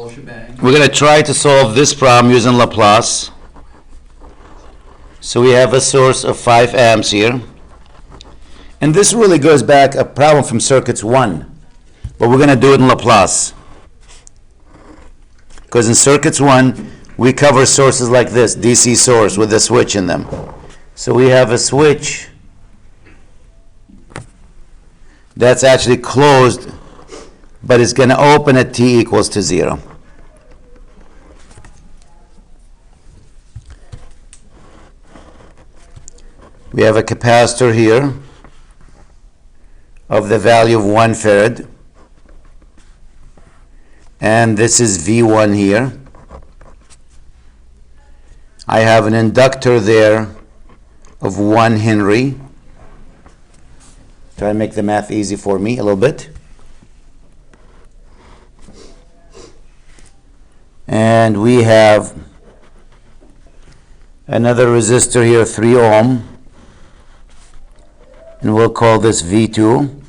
Shebang. We're going to try to solve this problem using Laplace. So we have a source of 5 amps here. And this really goes back a problem from circuits 1. But we're going to do it in Laplace. Because in circuits 1, we cover sources like this, DC source with a switch in them. So we have a switch that's actually closed, but it's going to open at t equals to 0. We have a capacitor here of the value of 1 farad. And this is V1 here. I have an inductor there of 1 Henry. Try to make the math easy for me a little bit. And we have another resistor here, 3 ohm. And we'll call this V2.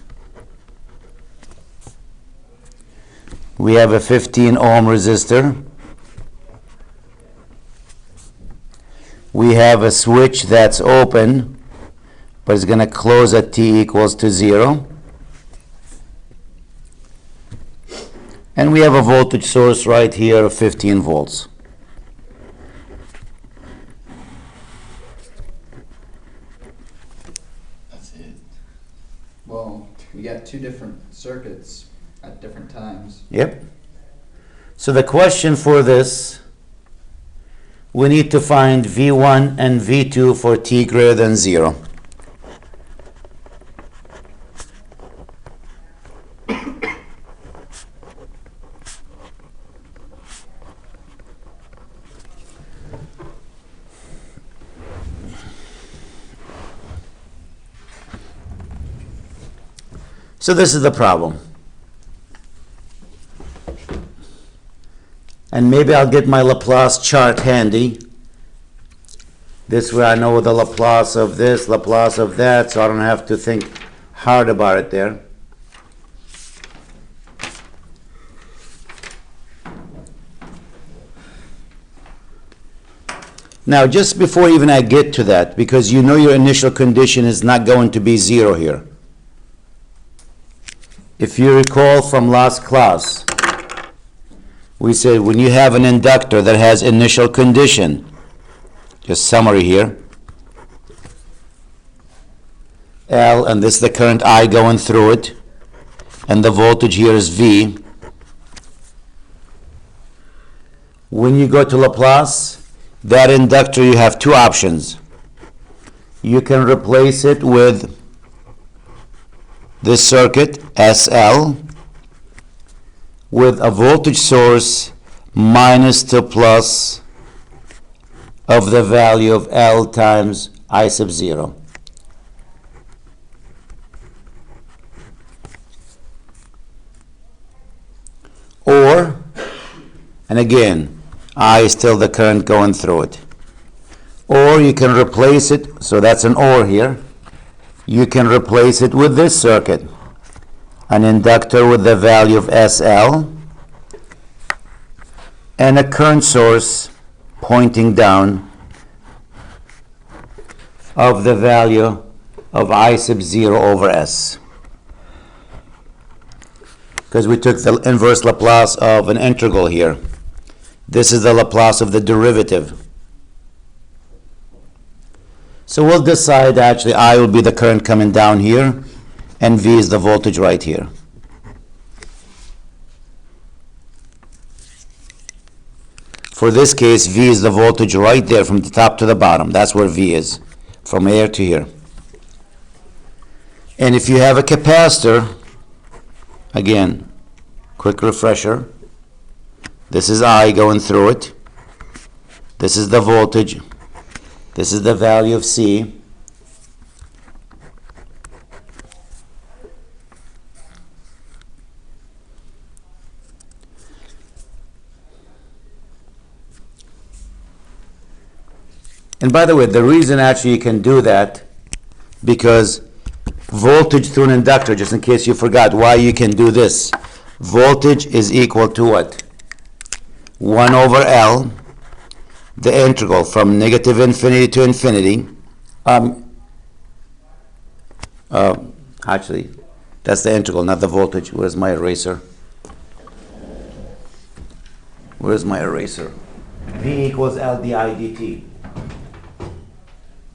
We have a 15 ohm resistor. We have a switch that's open, but it's going to close at t equals to 0. And we have a voltage source right here of 15 volts. That's it. Well, we got two different circuits at different times. Yep. So the question for this, we need to find V1 and V2 for t greater than 0. So this is the problem. And maybe I'll get my Laplace chart handy. This way I know the Laplace of this, Laplace of that, so I don't have to think hard about it there. Now, just before even I get to that, because you know your initial condition is not going to be 0 here. If you recall from last class, we said when you have an inductor that has initial condition, just summary here, L, and this is the current I going through it, and the voltage here is V. When you go to Laplace, that inductor, you have two options. You can replace it with this circuit, SL, with a voltage source minus to plus of the value of L times I sub 0. Or, and again, I is still the current going through it. Or you can replace it, so that's an or here. You can replace it with this circuit, an inductor with the value of SL and a current source pointing down of the value of I sub 0 over S. Because we took the inverse Laplace of an integral here. This is the Laplace of the derivative. So we'll decide actually I will be the current coming down here and V is the voltage right here. For this case, V is the voltage right there from the top to the bottom. That's where V is, from here to here. And if you have a capacitor, again, quick refresher, this is I going through it. This is the voltage. This is the value of C. And by the way, the reason actually you can do that, because voltage through an inductor, just in case you forgot why you can do this, voltage is equal to what? 1 over L, the integral from negative infinity to infinity. Actually, that's the integral, not the voltage. Where's my eraser? Where's my eraser? V equals L di dt.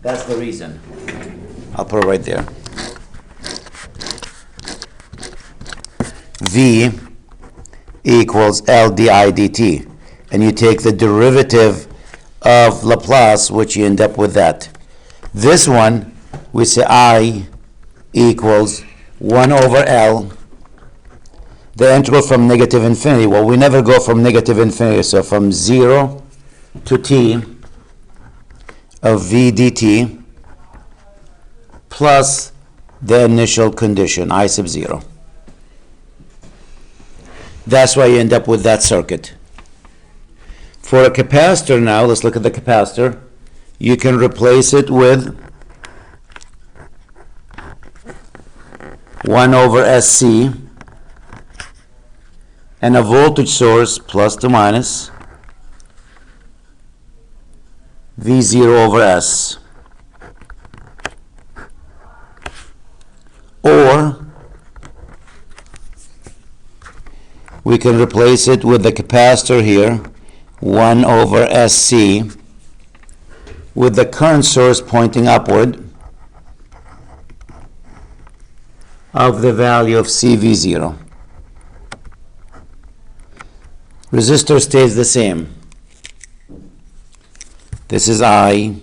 That's the reason. I'll put it right there. V equals L di dt. And you take the derivative of Laplace, which you end up with that. This one, we say I equals 1 over L, the integral from negative infinity. Well, we never go from negative infinity, so from 0 to t of v dt plus the initial condition, I sub 0. That's why you end up with that circuit. For a capacitor now, let's look at the capacitor. You can replace it with 1 over SC and a voltage source plus to minus V0 over S. Or we can replace it with the capacitor here, 1 over SC, with the current source pointing upward of the value of CV0. Resistor stays the same. This is I,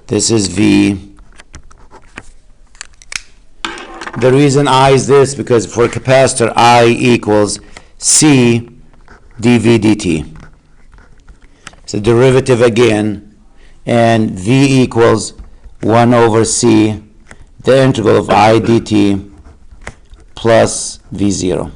this is V. The reason I is this, because for a capacitor, I equals C dV dt. So derivative again, and V equals 1 over C, the integral of I dt plus V0.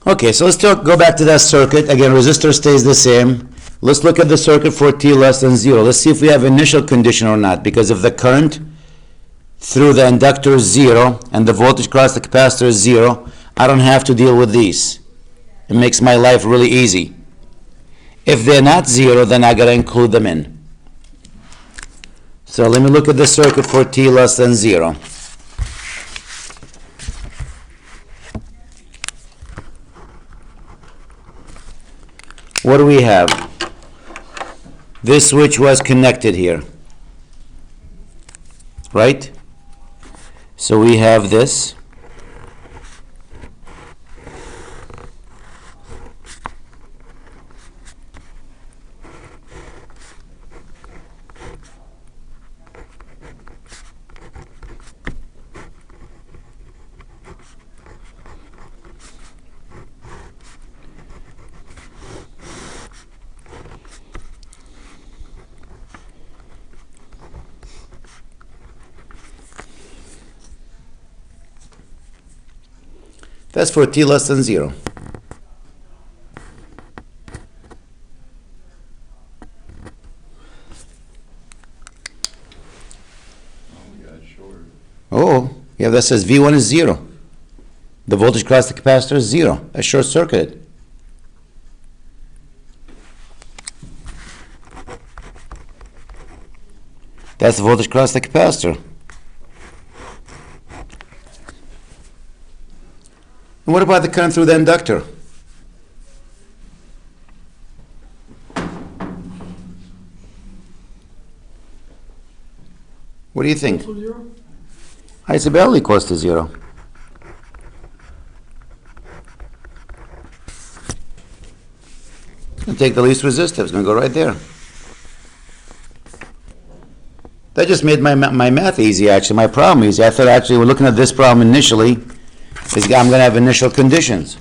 Okay, so let's go back to that circuit. Again, resistor stays the same. Let's look at the circuit for t less than 0. Let's see if we have initial condition or not, because if the current through the inductor is 0 and the voltage across the capacitor is 0, I don't have to deal with these. It makes my life really easy. If they're not 0, then I got to include them in. So let me look at the circuit for t less than 0. What do we have? This switch was connected here, right? So we have this. That's for t less than 0. Oh, yeah, that says V1 is 0. The voltage across the capacitor is 0. That's short circuited. That's the voltage across the capacitor. And what about the current through the inductor? What do you think? I sub L equals to 0. And take the least resistive. It's going to go right there. That just made my math easy, actually. My problem easy. I thought actually we're looking at this problem initially. I'm going to have initial conditions.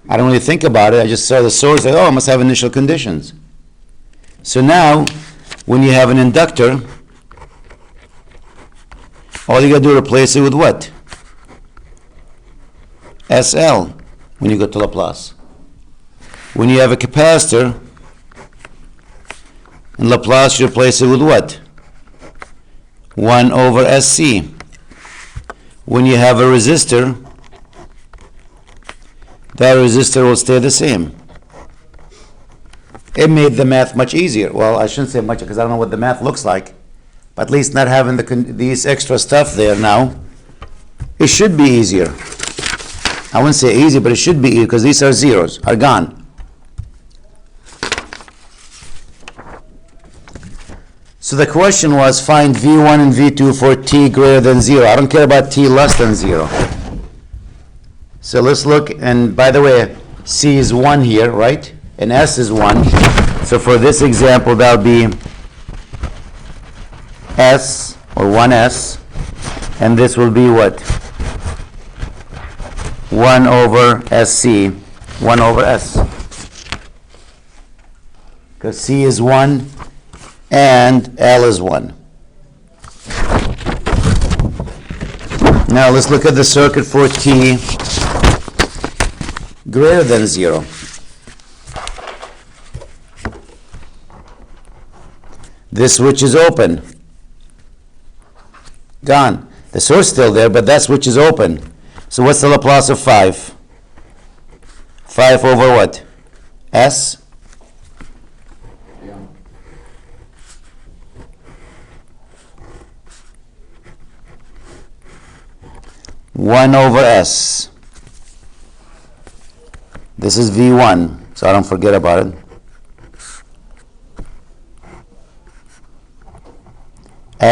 I don't really think about it. I just saw the source, like, oh, I must have initial conditions. So now, when you have an inductor, All you gotta do is replace it with what? SL when you go to Laplace. When you have a capacitor, in Laplace you replace it with what? 1 over SC. When you have a resistor, that resistor will stay the same. It made the math much easier. Well, I shouldn't say much because I don't know what the math looks like, but at least not having these extra stuff there now, it should be easier. I wouldn't say easy, but it should be easy because these are zeros, are gone. So the question was find V1 and V2 for t greater than 0. I don't care about t less than 0. So let's look, and by the way, C is 1 here, right? And S is 1. So for this example, that'll be S, or 1S, and this will be what? 1 over SC, 1 over S. Because C is 1, and L is 1. Now let's look at the circuit for t greater than 0. This switch is open. Gone. The source is still there, but that switch is open. So what's the Laplace of 5? 5 over what? S? 1 over S. This is V1, so I don't forget about it.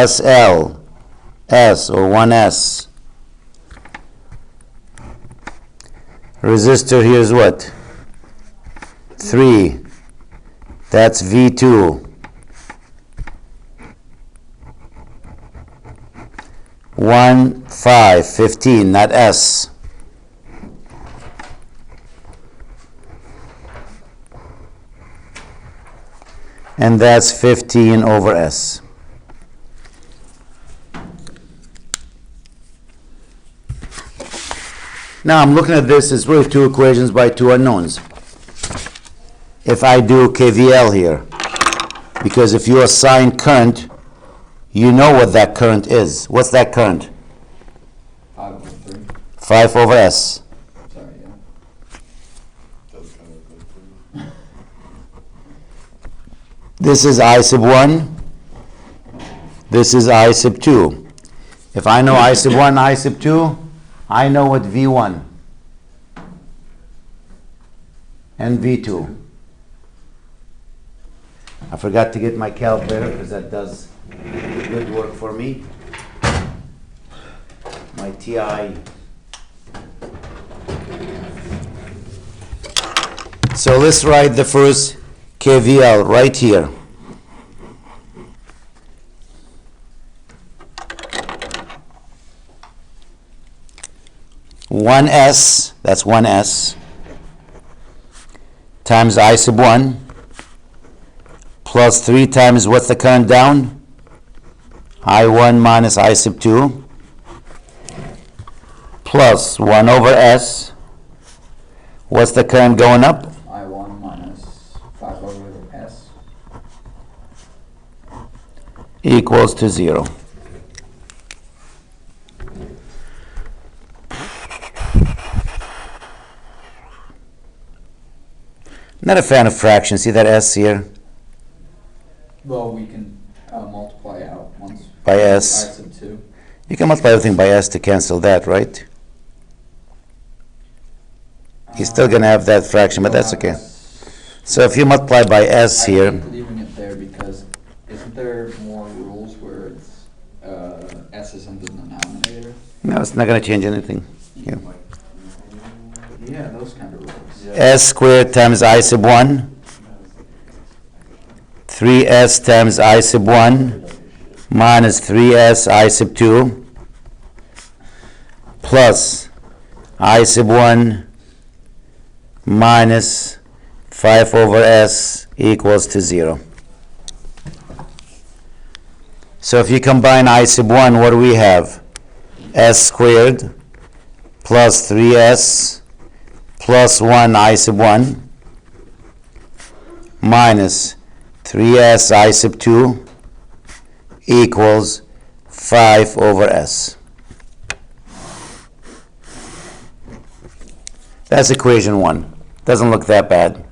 SL, S or 1S. Resistor here is what? 3. That's V2. 1, 5, 15, not S. And that's 15 over S. Now I'm looking at this, it's really two equations by two unknowns. If I do KVL here, because if you assign current, you know what that current is. What's that current? 5 over 3. 5 over S. Sorry, yeah. This is I sub 1. This is I sub 2. If I know I sub 1, I sub 2, I know what V1 and V2. I forgot to get my calculator because that does good work for me. My TI. So let's write the first KVL right here. One S, that's 1S, times I sub 1, plus 3 times what's the current down? I1 minus I sub 2, plus 1 over S. What's the current going up? I1 minus 5 over S. Equals to 0. Not a fan of fractions. See that S here? Well, we can multiply out once. By S. I sub 2. You can multiply everything by S to cancel that, right? You're still going to have that fraction, but that's okay. So if you multiply by S here, I'm leaving it there because isn't there more rules where it's S is in the denominator? no, it's not going to change anything. Yeah. Yeah, those kind of rules. S squared times I sub 1, 3S times I sub 1, minus 3S I sub 2, plus I sub 1 minus 5 over S equals to 0. So if you combine I sub 1, what do we have? s squared plus 3s plus 1 I sub 1 minus 3s I sub 2 equals 5 over s. That's equation 1. Doesn't look that bad.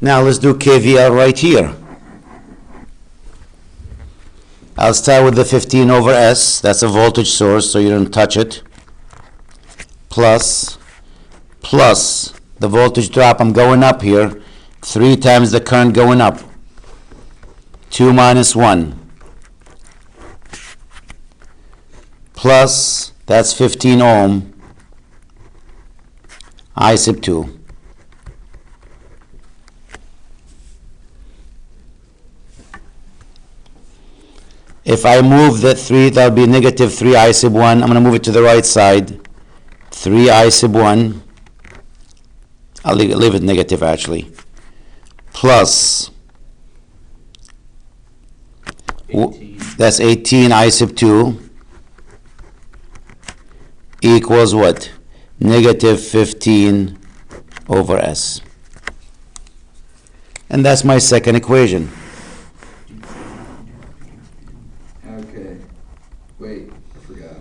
Now let's do KVL right here. I'll start with the 15 over S. That's a voltage source, so you don't touch it. Plus the voltage drop. I'm going up here. 3 times the current going up. 2 minus 1. Plus, that's 15 ohm. I sub 2. If I move that 3, that'll be negative 3 I sub 1. I'm going to move it to the right side. 3 I sub 1. I'll leave it negative actually. Plus, 18. That's 18 I sub 2 equals what? Negative 15 over S. And that's my second equation. Okay. Wait, I forgot.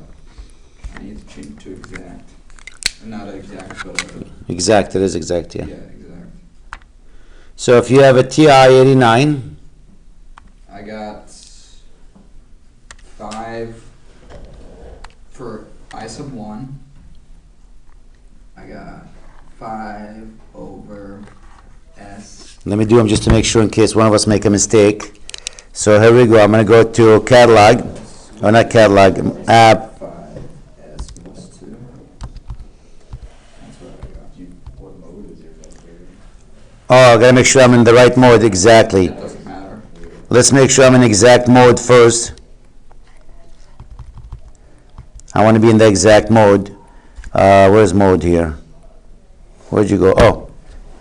I need to change to exact. Not exact, but Exact, it is exact, yeah. yeah, exact. So if you have a TI 89, I got 5 for I sub 1. I got 5 over S. let me do them just to make sure in case one of us make a mistake. So here we go. I'm going to go to catalog, or not catalog, app. 5S plus 2. That's what I got. What mode is yours? Oh, I got to make sure I'm in the right mode, exactly. It doesn't matter. Let's make sure I'm in exact mode first. I want to be in the exact mode. Where's mode here? Where'd you go? Oh,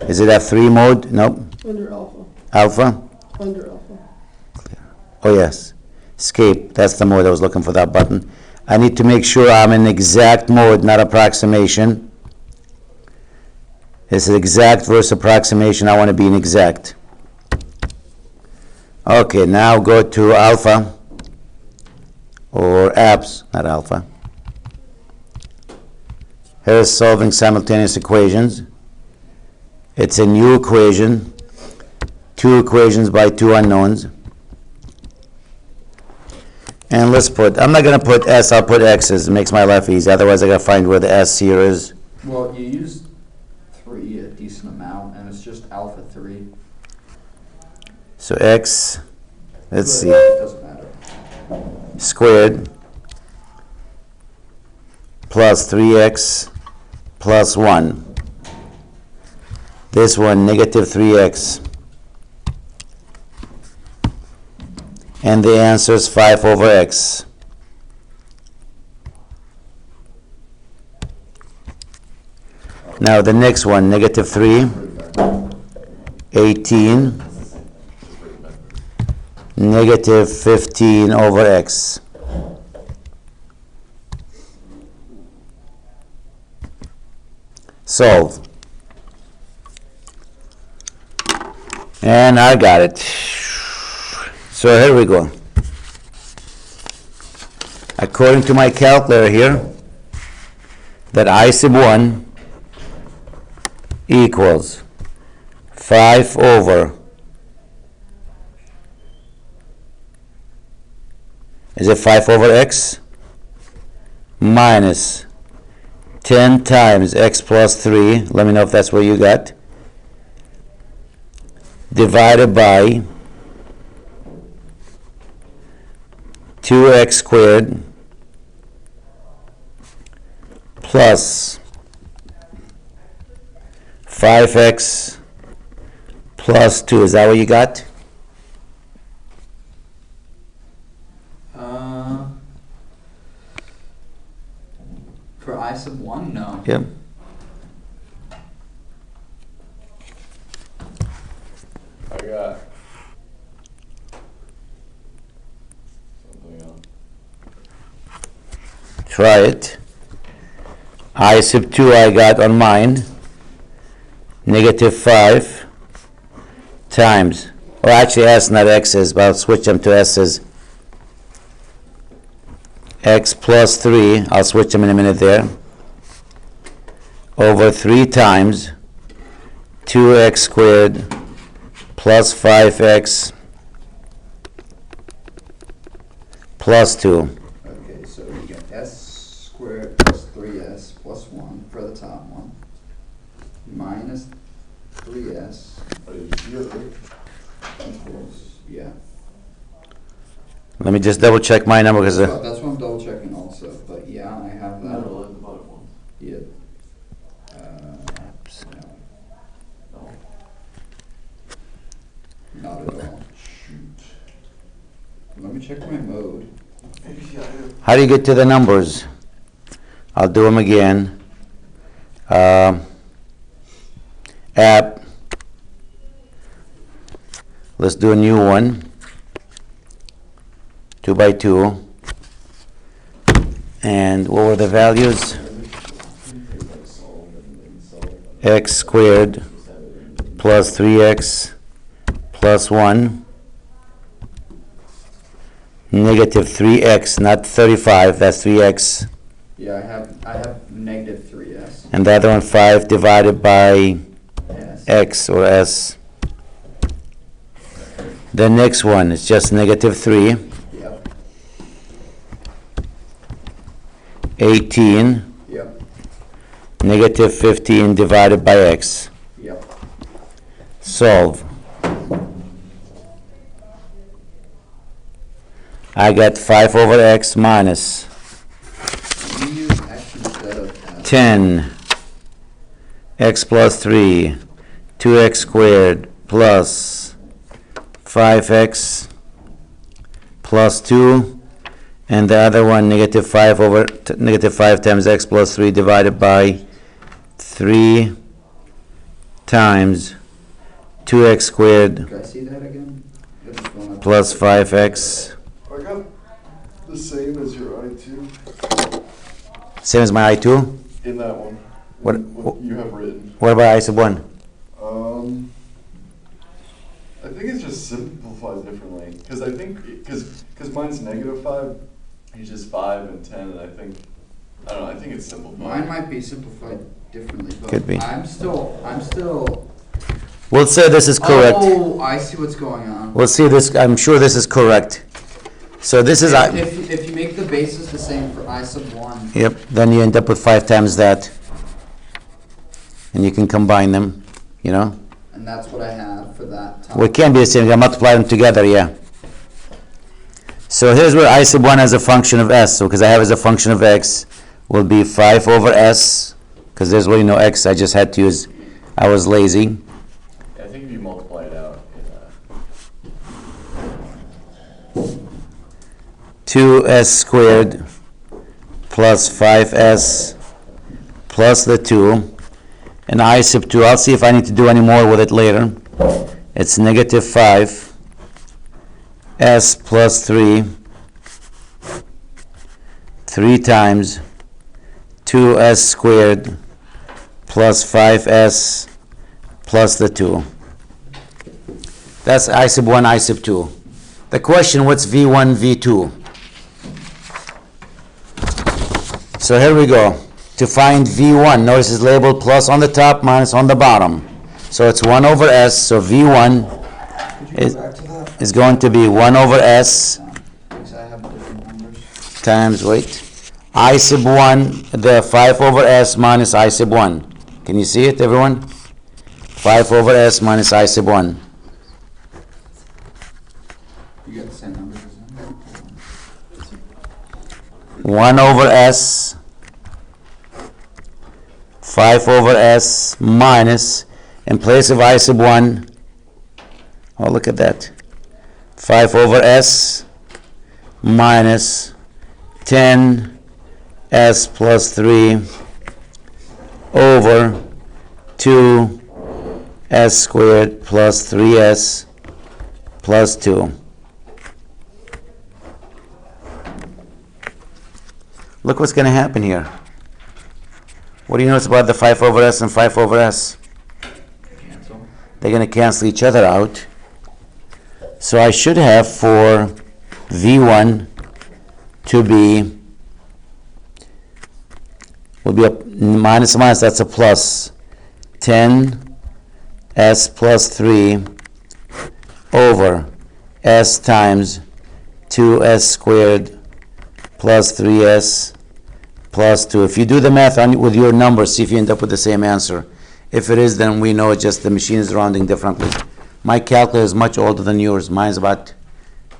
is it F3 mode? Nope. Under alpha. Alpha? Under alpha. Oh, yes. Escape. That's the mode I was looking for, that button. I need to make sure I'm in exact mode, not approximation. This is exact versus approximation. I want to be in exact. Okay, now go to alpha, or apps, not alpha. Here's solving simultaneous equations. It's a new equation, 2 equations by 2 unknowns. And let's put, I'm not going to put S, I'll put X's. It makes my life easy. Otherwise, I got to find where the S here is. Well, you used 3 a decent amount, and it's just alpha 3. So X, let's see, It doesn't matter. squared plus 3X plus 1. This one, negative 3X. And the answer is 5 over X. Now the next one, negative 3, 18, negative 15 over X. Solve. And I got it. So here we go. According to my calculator here, that I sub 1 equals 5 over, is it 5 over X? Minus 10 times X plus 3, let me know if that's what you got, divided by 2x squared plus 5x plus 2. Is that what you got? For I sub 1, no. Yep. try it. I sub 2 I got on mine, negative 5 times, or actually S, not X's, but I'll switch them to S's. X plus 3, I'll switch them in a minute there, over 3 times 2x squared plus 5x plus 2. Okay, so you get S squared plus 3S plus 1 for the top one, minus 3S equals, yeah. Let me just double check my number because That's what I'm double checking also, but yeah, I have that. No, the bottom one. Yeah. No. Not at all. Shoot. Let me check my mode. how do you get to the numbers? I'll do them again. App. Let's do a new one. 2 by 2. And what were the values? X squared plus 3x plus 1. Negative 3x, not 35, that's 3x. Yeah, I have negative 3S. And the other one 5 divided by S. x or s. The next one is just negative 3. Yep. 18, Yep. negative 15 divided by x. Yep. Solve. I got 5 over x minus You use X instead of S. 10 x plus 3, 2x squared plus 5x plus 2, and the other one negative 5 over negative 5 times x plus 3 divided by 3 times 2x squared Can I see that again? I just wanna- plus 5x. I got the same as your I2 Same as my I2. in that one. What- What you have written. What about I sub 1? I think it's just simplified differently. Because I think, because mine's negative 5, he's just 5 and 10, and I don't know, I think it's simplified. Mine might be simplified differently, but Could be. I'm still. We'll say this is correct. Oh, I see what's going on. We'll see this. I'm sure this is correct. So this is I. If you make the basis the same for I sub 1, Yep. Then you end up with 5 times that, and you can combine them. You know. and that's what I have for that top. Well, it can be the same. I multiply them together. Yeah. So here's where I sub 1 as a function of s. So because I have as a function of x, will be 5 over s. Because there's really no x. I just had to use. I was lazy. I think if you multiply it out, 2s squared plus 5s plus the 2, and I sub 2, I'll see if I need to do any more with it later. It's negative 5 s plus 3 times 2s squared plus 5s plus the 2. That's I sub 1, I sub 2. The question, what's v1, v2? So here we go. To find v1, notice it's labeled plus on the top, minus on the bottom. So it's 1 over s, so v1 Could you is, go back to that? is going to be 1 over s Because I have different numbers. times, wait, I sub 1, the 5 over s minus I sub 1. Can you see it, everyone? 5 over s minus I sub 1. You got the same numbers as them? 1 over s, 5 over s minus, in place of I sub 1, oh, look at that, 5 over s minus 10 s plus 3 over 2 s squared plus 3s plus 2. look what's going to happen here. What do you notice about the 5 over s and 5 over s? Cancel. They're going to cancel each other out. So I should have for V1 to be, will be a minus minus, that's a plus 10 s plus 3 over s times 2s squared plus 3s plus 2. If you do the math on with your numbers, see if you end up with the same answer. If it is, then we know it's just the machine is rounding differently. My calculator is much older than yours. Mine's about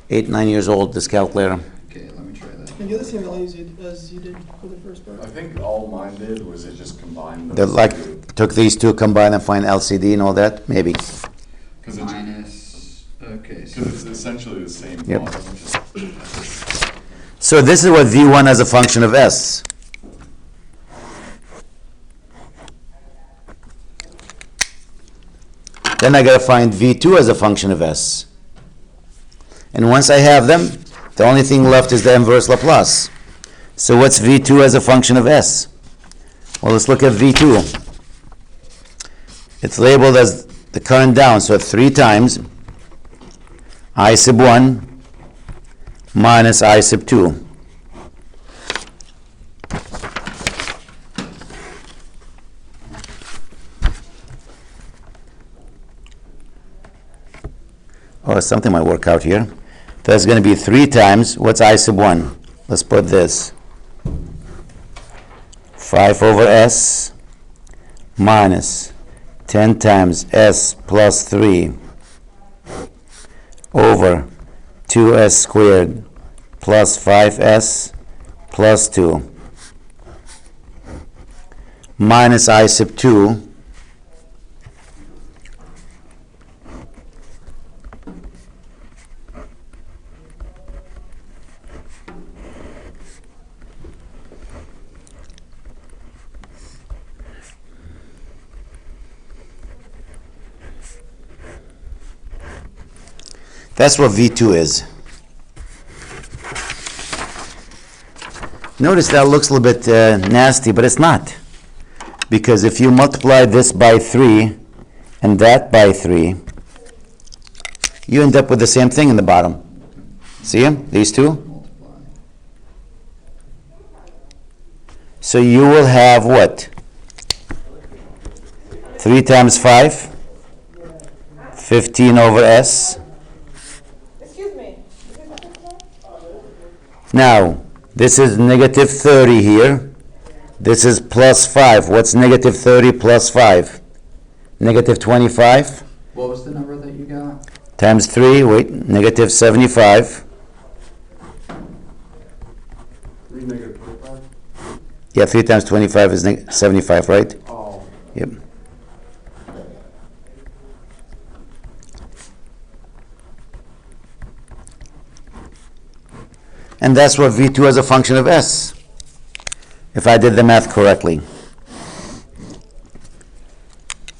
8-9 years old, this calculator. Okay, let me try that. And get the same values as you did for the first part. I think all mine did was it just combined They those like two. took these two, combined and find LCD and all that, maybe. Because Minus, okay, so it's essentially the same Yep. volume, just- So this is what V1 as a function of S. Then I gotta find V2 as a function of S. And once I have them, the only thing left is the inverse Laplace. So what's V2 as a function of S? Well, let's look at V2. It's labeled as the current down, so 3 times I sub 1 minus I sub 2. Oh, something might work out here. That's going to be 3 times, what's I sub 1? Let's put this. 5 over s minus 10 times s plus 3 over 2s squared plus 5s plus 2 minus I sub 2 That's what V2 is. Notice that looks a little bit nasty, but it's not. Because if you multiply this by 3 and that by 3, you end up with the same thing in the bottom. See them? These two? multiply. So you will have what? 3 times 5? 15 over s. Excuse me. Now, this is negative 30 here. This is plus 5. What's negative 30 plus 5? Negative 25 What was the number that you got? times 3, wait, negative 75. 3 negative 25? Yeah, 3 times 25 is 75, right? Oh. Yep. And that's what V2 as a function of S, if I did the math correctly.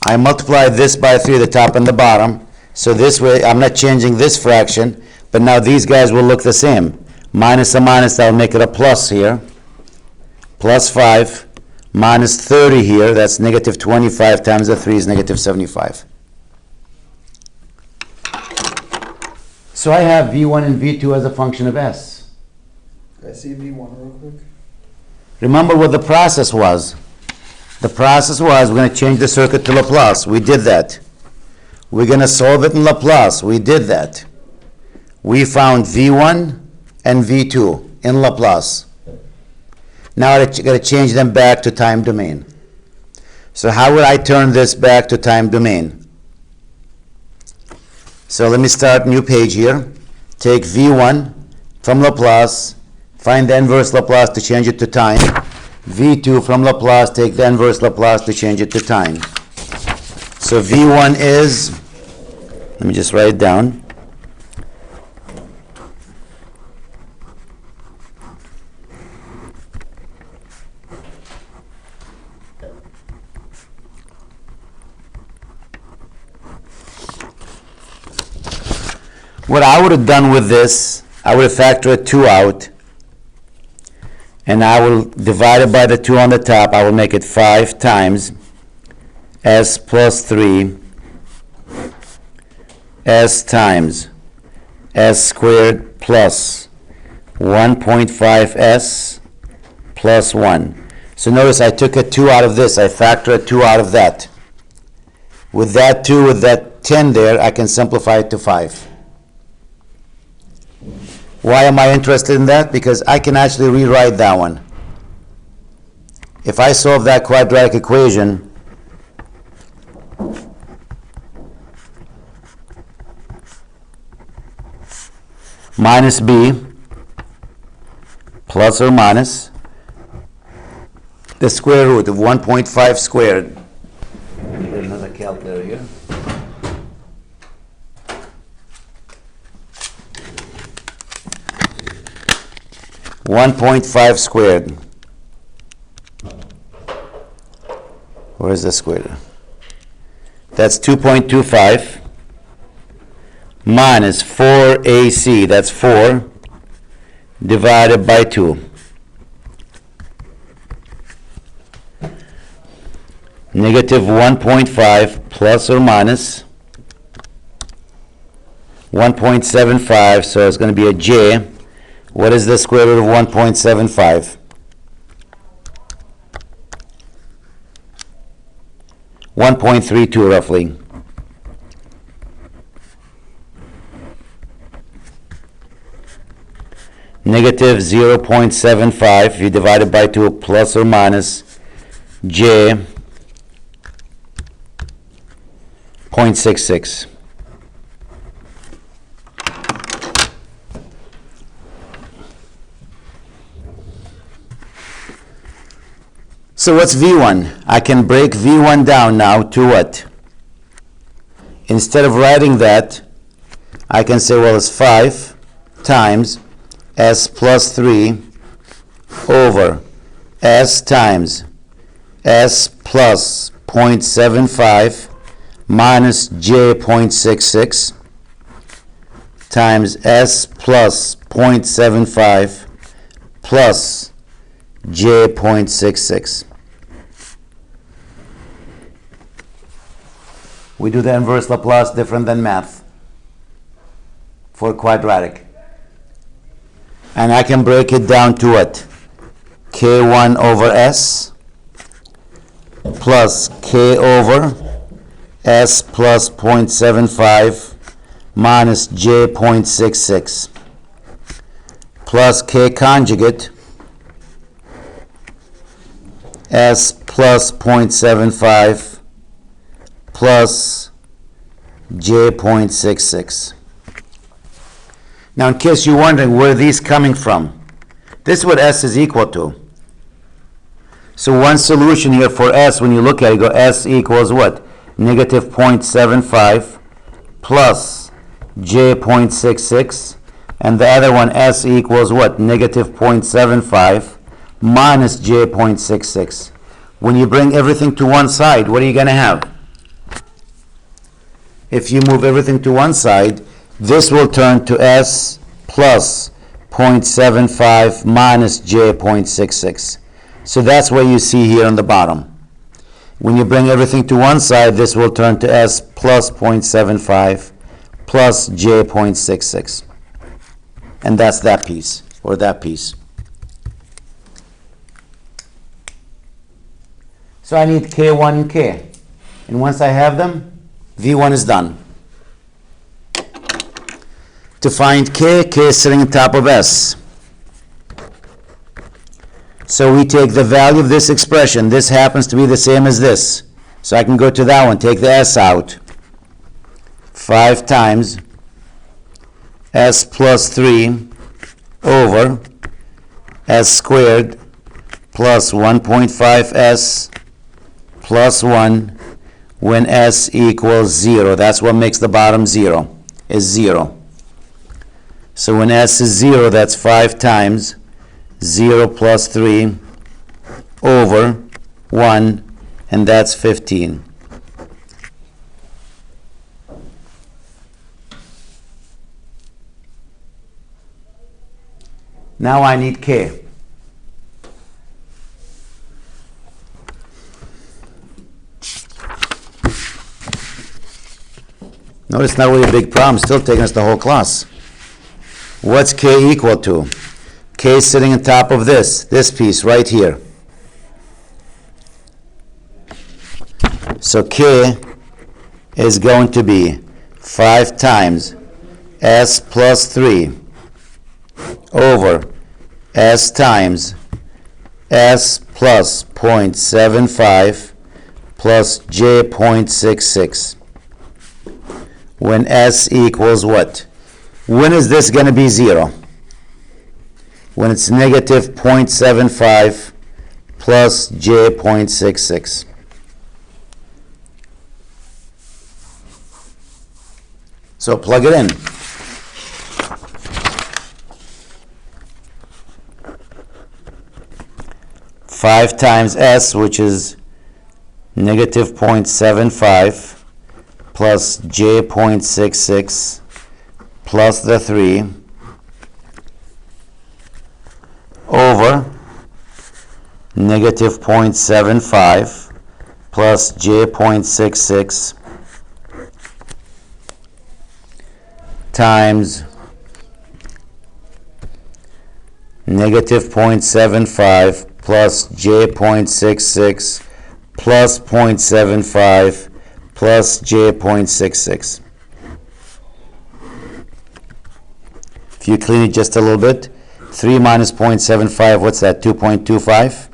I multiply this by 3, the top and the bottom, so this way I'm not changing this fraction, but now these guys will look the same. Minus a minus, that'll make it a plus here. Plus 5, minus 30 here, that's negative 25 times the 3 is negative 75. So I have V1 and V2 as a function of S. Can I see V1 real quick? Remember what the process was. The process was we're going to change the circuit to Laplace. We did that. We're going to solve it in Laplace. We did that. We found V1 and V2 in Laplace. Now I got to change them back to time domain. So how would I turn this back to time domain? So let me start new page here. Take V1 from Laplace, find the inverse Laplace to change it to time. V2 from Laplace, take the inverse Laplace to change it to time. So V1 is, let me just write it down. What I would have done with this, I would have factored 2 out. and I will divide it by the 2 on the top. I will make it 5 times s plus 3 s times s squared plus 1.5s plus 1. So notice I took a 2 out of this. I factor a 2 out of that. With that 2, with that 10 there, I can simplify it to 5. Why am I interested in that? Because I can actually rewrite that one. If I solve that quadratic equation, minus b plus or minus the square root of 1.5 squared. Let me get another calculator here. .5 squared. Where is the square? That's 2.25 minus 4ac, that's 4, divided by 2. Negative 1.5 plus or minus 1.75, so it's going to be a j. What is the square root of 1.75? 1.32 roughly. Negative 0.75, you divide it by 2, plus or minus j 0.66. So what's V1? I can break V1 down now to what? Instead of writing that, I can say, well, it's 5 times s plus 3 over s times s plus 0.75 minus j 0.66 times s plus 0.75 plus j 0.66. We do the inverse Laplace different than math for quadratic. And I can break it down to what? K1 over S plus K over S plus 0.75 minus J 0.66 plus K conjugate S plus 0.75 plus J 0.66. Now, in case you're wondering where are these coming from, this is what S is equal to. So one solution here for S, when you look at it, you go S equals what? Negative 0.75 plus J 0.66. And the other one, S equals what? Negative 0.75 minus J 0.66. When you bring everything to one side, what are you going to have? If you move everything to one side, this will turn to S plus 0.75 minus J 0.66. So that's what you see here on the bottom. When you bring everything to one side, this will turn to S plus 0.75 plus J 0.66. And that's that piece, or that piece. So I need K1 and K. And once I have them, V1 is done. To find K, K is sitting on top of S. So we take the value of this expression. This happens to be the same as this. So I can go to that one, take the S out. 5 times S plus 3 over S squared plus 1.5 S plus 1 when S equals 0. That's what makes the bottom 0, is 0. So when S is 0, that's 5 times 0 plus 3 over 1, and that's 15. Now I need K. No, it's not really a big problem, still taking us the whole class. What's K equal to? K is sitting on top of this piece right here. So K is going to be 5 times S plus 3 over S times S plus 0.75 plus J 0.66. When S equals what? When is this going to be 0? When it's negative 0.75 plus J 0.66. So plug it in. Five times S, which is negative 0.75 plus J 0.66 plus the 3 over negative 0.75 plus J 0.66 times negative 0.75 plus J 0.66 plus 0.75 plus J 0.66. If you clean it just a little bit, 3 minus 0.75, what's that, 2.25?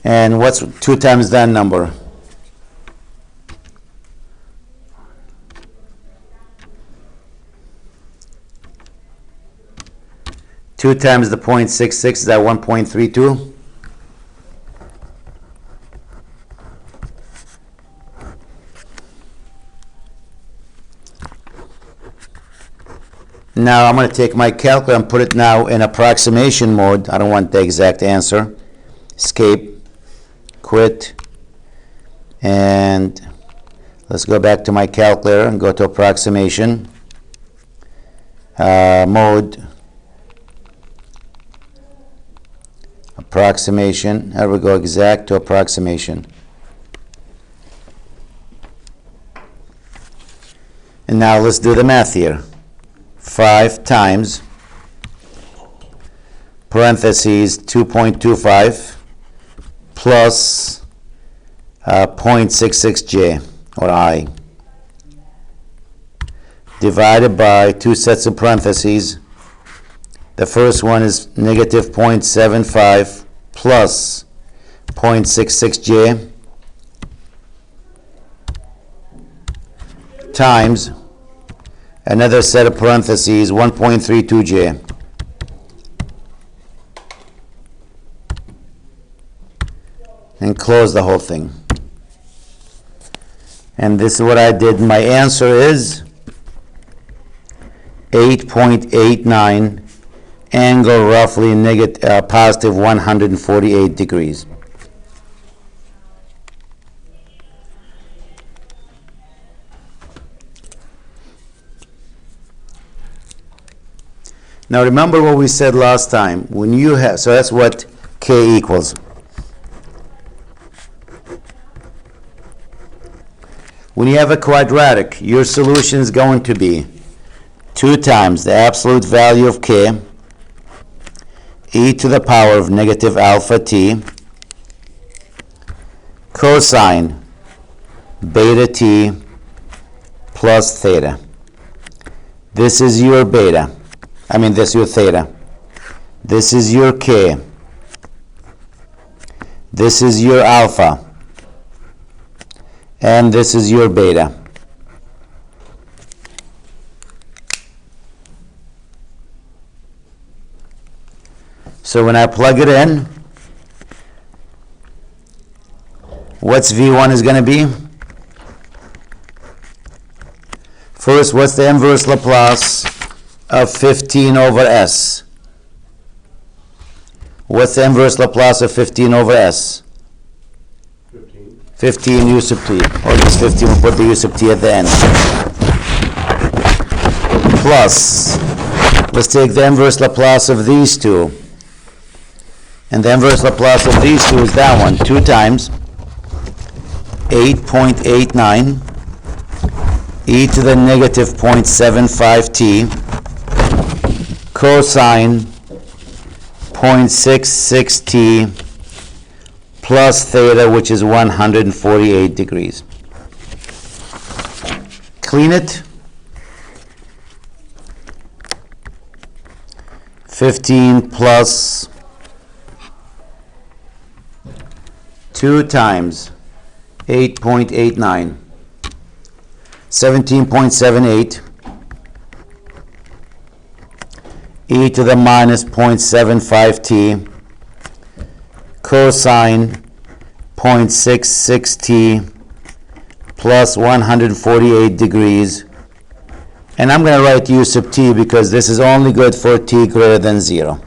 And what's 2 times that number? Two times the 0.66 is that 1.32. Now I'm going to take my calculator and put it now in approximation mode. I don't want the exact answer. Escape. Quit, and let's go back to my calculator and go to approximation mode, approximation, there we go, exact to approximation. And now let's do the math here. 5 times parentheses 2.25 plus 0.66J, or I, divided by 2 sets of parentheses. The first one is negative 0.75 plus 0.66J times another set of parentheses, 1.32J. And close the whole thing. And this is what I did. My answer is 8.89, angle roughly positive 148 degrees. Now remember what we said last time. When you have, so that's what K equals. When you have a quadratic, your solution is going to be 2 times the absolute value of K, e to the power of negative alpha t, cosine beta t plus theta. This is your beta. This is your theta. This is your K. This is your alpha. And this is your beta. So when I plug it in, what's V1 is going to be? First, what's the inverse Laplace of 15 over S? What's the inverse Laplace of 15 over S? 15 u sub t, or just 15, we'll put the u sub t at the end. plus, let's take the inverse Laplace of these two. And the inverse Laplace of these two is that one, 2 times 8.89 e to the negative 0.75t cosine 0.66t plus theta, which is 148 degrees. Clean it. 15 plus 2 times 8.89, 17.78 e to the minus 0.75t cosine 0.66t plus 148 degrees. And I'm going to write u sub t because this is only good for t greater than 0.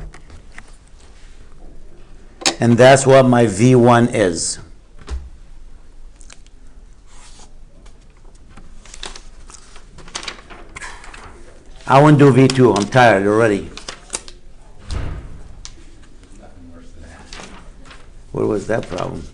And that's what my V1 is. I won't do V2. I'm tired already. What was that problem?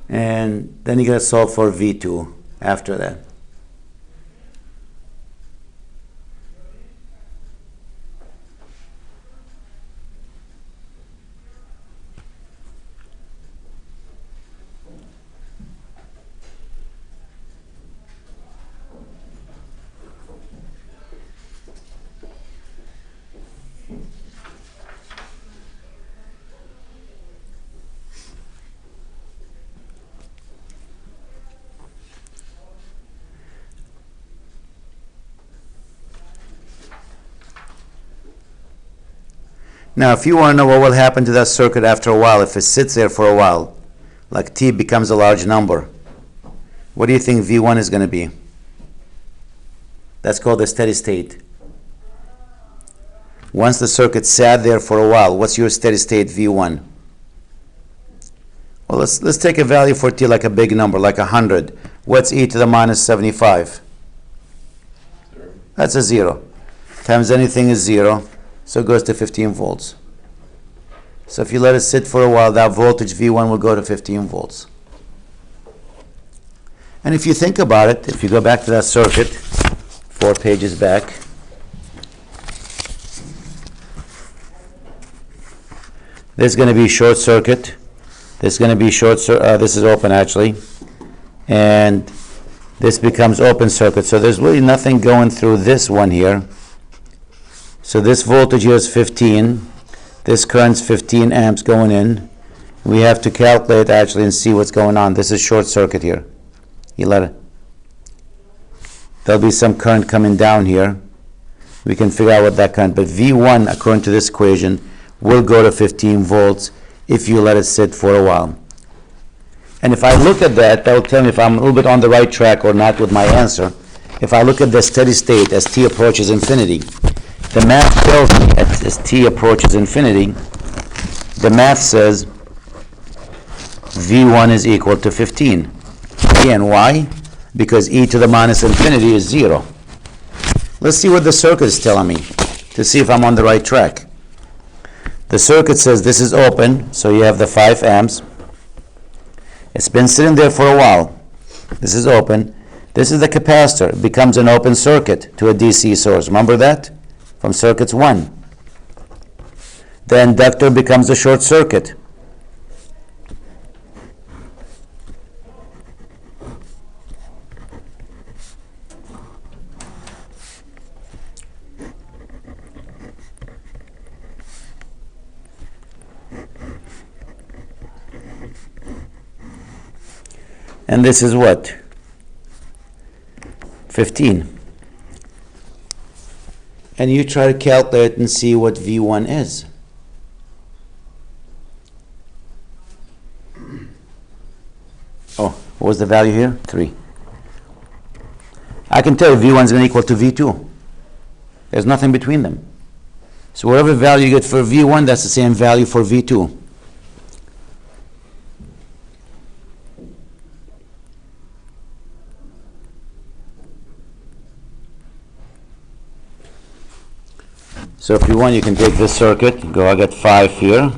And then you gotta solve for V2 after that. Now, if you want to know what will happen to that circuit after a while, if it sits there for a while, like t becomes a large number, what do you think V1 is going to be? That's called the steady state. Once the circuit sat there for a while, what's your steady state V1? Well, let's take a value for t like a big number, like 100. What's e to the minus 75? 0. That's a 0. Times anything is 0. So it goes to 15 volts. So if you let it sit for a while, that voltage V1 will go to 15 volts. And if you think about it, if you go back to that circuit, 4 pages back, there's going to be short circuit. There's going to be this is open actually. And this becomes open circuit. So there's really nothing going through this one here. So this voltage here is 15. This current's 15 amps going in. We have to calculate actually and see what's going on. This is short circuit here. You let it. There'll be some current coming down here. We can figure out what that current, but V1 according to this equation will go to 15 volts if you let it sit for a while. And if I look at that, that will tell me if I'm a little bit on the right track or not with my answer. If I look at the steady state as t approaches infinity, the math tells me as t approaches infinity, the math says V1 is equal to 15. Again, why? Because e to the minus infinity is 0. Let's see what the circuit is telling me to see if I'm on the right track. The circuit says this is open, so you have the 5 amps. It's been sitting there for a while. This is open. This is the capacitor. It becomes an open circuit to a DC source. Remember that? From circuits 1. The inductor becomes a short circuit. And this is what? 15. And you try to calculate and see what V1 is. What was the value here? 3. I can tell you V1 is going to equal to V2. There's nothing between them. So whatever value you get for V1, that's the same value for V2. So if you want, you can take this circuit, go, I got 5 here.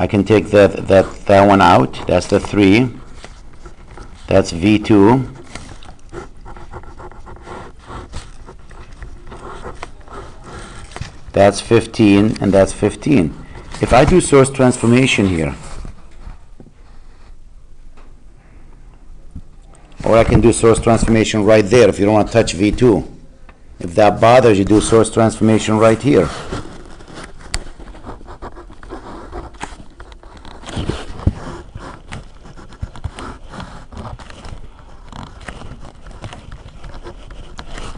I can take that one out, that's the 3. That's V2. That's 15, and that's 15. If I do source transformation here, or I can do source transformation right there if you don't want to touch V2. If that bothers you, do source transformation right here.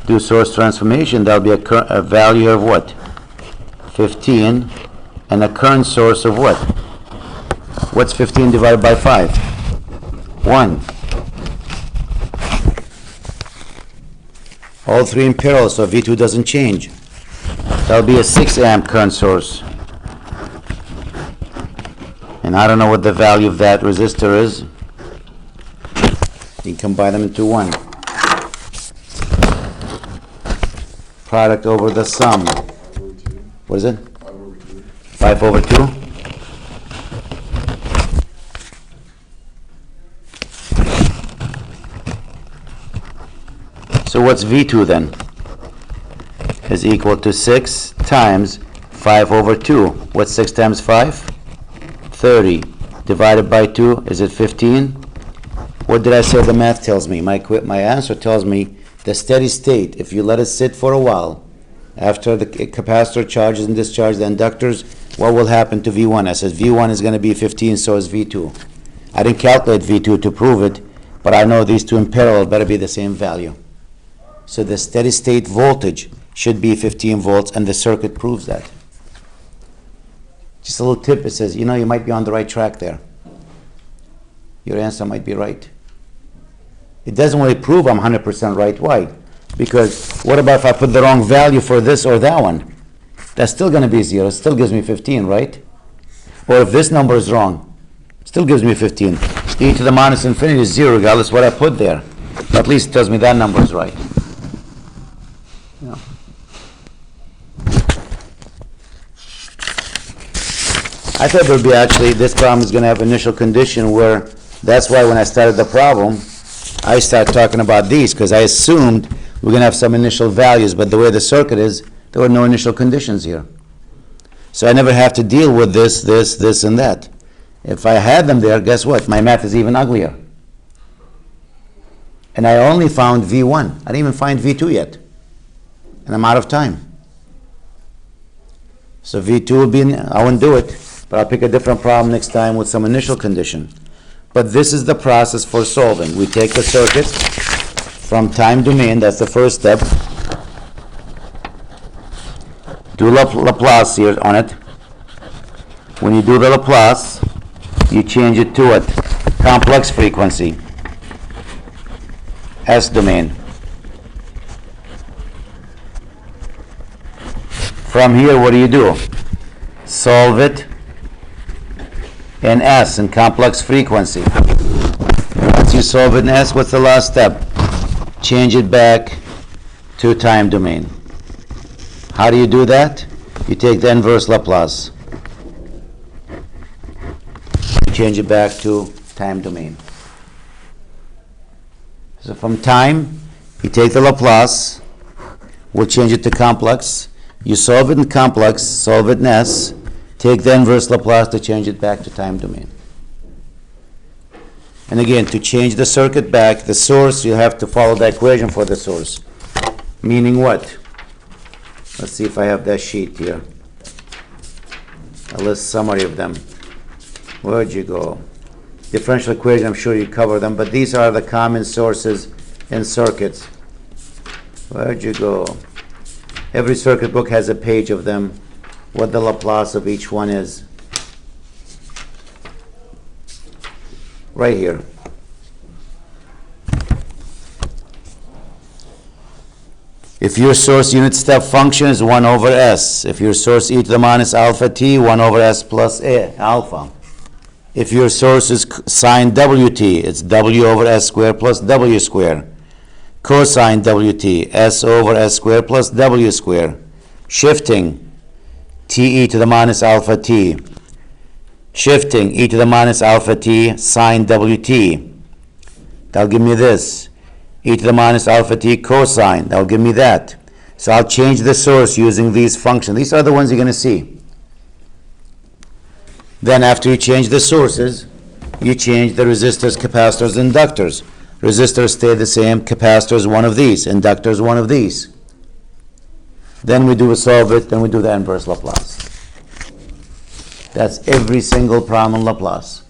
Do source transformation, that'll be a value of what? 15, and a current source of what? What's 15 divided by 5? 1. All 3 in parallel, so V2 doesn't change. That'll be a 6 amp current source. And I don't know what the value of that resistor is. You can combine them into one. Product over the sum. 5 over 2. What is it? 5 over 2. 5 over 2? So what's V2 then? Is equal to 6 times 5 over 2. What's 6 times 5? 30. Divided by 2, is it 15? What did I say the math tells me? My answer tells me the steady state, if you let it sit for a while, after the capacitor charges and discharges the inductors, what will happen to V1? I said V1 is going to be 15, so is V2. I didn't calculate V2 to prove it, but I know these two in parallel better be the same value. So the steady state voltage should be 15 volts, and the circuit proves that. Just a little tip, it says, you know, you might be on the right track there. Your answer might be right. It doesn't really prove I'm 100% right. Why? Because what about if I put the wrong value for this or that one? That's still going to be 0. It still gives me 15, right? Or if this number is wrong, still gives me 15. E to the minus infinity is 0 regardless of what I put there. But at least it tells me that number is right. Yeah. I thought there would be actually, this problem is going to have initial condition where, that's why when I started the problem, I started talking about these, because I assumed we're going to have some initial values, but the way the circuit is, there were no initial conditions here. So I never have to deal with this, and that. If I had them there, guess what? My math is even uglier. And I only found V1. I didn't even find V2 yet. And I'm out of time. So V2 would be, I wouldn't do it, but I'll pick a different problem next time with some initial condition. But this is the process for solving. We take the circuit from time domain, that's the first step. Do Laplace here on it. When you do the Laplace, you change it to what? Complex frequency. S domain. From here, what do? Solve it in S, in complex frequency. Once you solve it in S, what's the last step? Change it back to time domain. How do you do that? You take the inverse Laplace. Change it back to time domain. So from time, you take the Laplace, we'll change it to complex. You solve it in complex, solve it in S, take the inverse Laplace to change it back to time domain. And again, to change the circuit back, the source, you have to follow the equation for the source. Meaning what? Let's see if I have that sheet here. A list summary of them. Where'd you go? Differential equation, I'm sure you cover them, but these are the common sources in circuits. Where'd you go? Every circuit book has a page of them, what the Laplace of each one is. right here. If your source unit step function is 1 over s, if your source e to the minus alpha t, 1 over s plus a, alpha. If your source is sine wt, it's w over s squared plus w squared. Cosine wt, s over s squared plus w squared. Shifting, te to the minus alpha t. Shifting, e to the minus alpha t sine wt. That'll give me this. E to the minus alpha t cosine, that'll give me that. So I'll change the source using these functions. These are the ones you're going to see. Then after you change the sources, you change the resistors, capacitors, inductors. Resistors stay the same, capacitors one of these, inductors one of these. Then we do solve it, then we do the inverse Laplace. That's every single problem in Laplace.